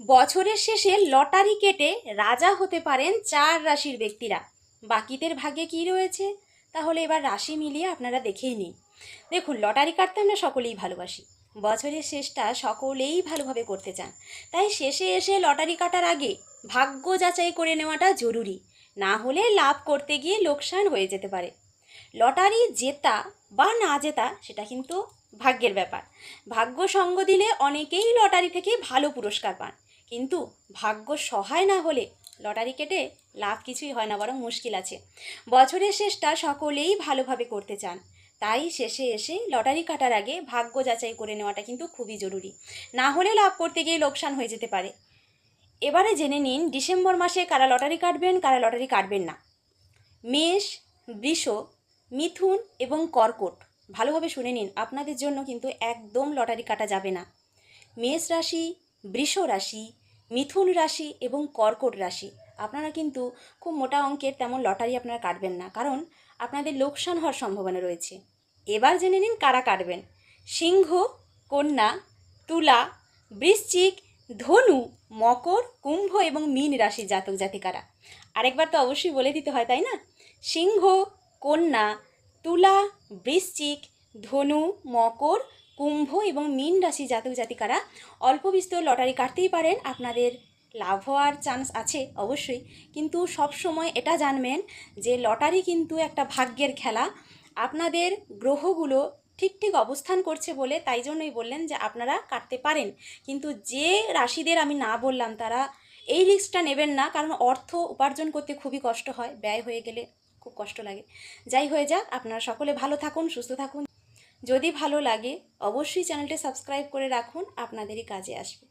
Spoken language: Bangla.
বছরের শেষে লটারি কেটে রাজা হতে পারেন 4 রাশির ব্যক্তিরা। বাকিদের ভাগ্যে কী রয়েছে? তাহলে এবার রাশি মিলিয়ে আপনারা দেখেই নিন। দেখুন, লটারি কাটতে আমরা সকলেই ভালোবাসি। বছরের শেষটা সকলেই ভালোভাবে করতে চান। তাই শেষে এসে লটারি কাটার আগে ভাগ্য যাচাই করে নেওয়াটা জরুরি। না হলে লাভ করতে গিয়ে লোকসান হয়ে যেতে পারে। লটারি জেতা বা না জেতা সেটা কিন্তু ভাগ্যের ব্যাপার। ভাগ্য সঙ্গ দিলে অনেকেই লটারি থেকে ভালো পুরস্কার পান, কিন্তু ভাগ্য সহায় না হলে লটারি কেটে লাভ কিছুই হয় না, বরং মুশকিল আছে। বছরের শেষটা সকলেই ভালোভাবে করতে চান, তাই শেষে এসে লটারি কাটার আগে ভাগ্য যাচাই করে নেওয়াটা কিন্তু খুবই জরুরি। না হলে লাভ করতে গিয়ে লোকসান হয়ে যেতে পারে। এবারে জেনে নিন ডিসেম্বর মাসে কারা লটারি কাটবেন, কারা লটারি কাটবেন না। মেষ, বৃষ, মিথুন এবং কর্কট, ভালোভাবে শুনে নিন, আপনাদের জন্য কিন্তু একদম লটারি কাটা যাবে না। মেষ রাশি, বৃষ রাশি, মিথুন রাশি এবং কর্কট রাশি, আপনারা কিন্তু খুব মোটা অঙ্কের তেমন লটারি আপনারা কাটবেন না, কারণ আপনাদের লোকসান হওয়ার সম্ভাবনা রয়েছে। এবার জেনে নিন কারা কাটবেন। সিংহ, কন্যা, তুলা, বৃশ্চিক, ধনু, মকর, কুম্ভ এবং মীন রাশি জাতক জাতিকারা। আরেকবার তো অবশ্যই বলে দিতে হয়, তাই না? সিংহ, কন্যা, তুলা, বৃশ্চিক, ধনু, মকর, কুম্ভ এবং মীন রাশি জাতক জাতিকারা অল্প বিস্তর লটারি কাটতেই পারেন। আপনাদের লাভ হওয়ার চান্স আছে অবশ্যই, কিন্তু সব সময় এটা জানবেন যে লটারি কিন্তু একটা ভাগ্যের খেলা। আপনাদের গ্রহগুলো ঠিক ঠিক অবস্থান করছে বলে তাই জন্যই বললেন যে আপনারা কাটতে পারেন, কিন্তু যে রাশিদের আমি না বললাম তারা এই রিস্কটা নেবেন না, কারণ অর্থ উপার্জন করতে খুবই কষ্ট হয়, ব্যয় হয়ে গেলে খুব কষ্ট লাগে। যাই হয়ে যাক, আপনারা সকলে ভালো থাকুন, সুস্থ থাকুন। যদি ভালো লাগে অবশ্যই চ্যানেলটি সাবস্ক্রাইব করে রাখুন, আপনাদেরই কাজে আসবে।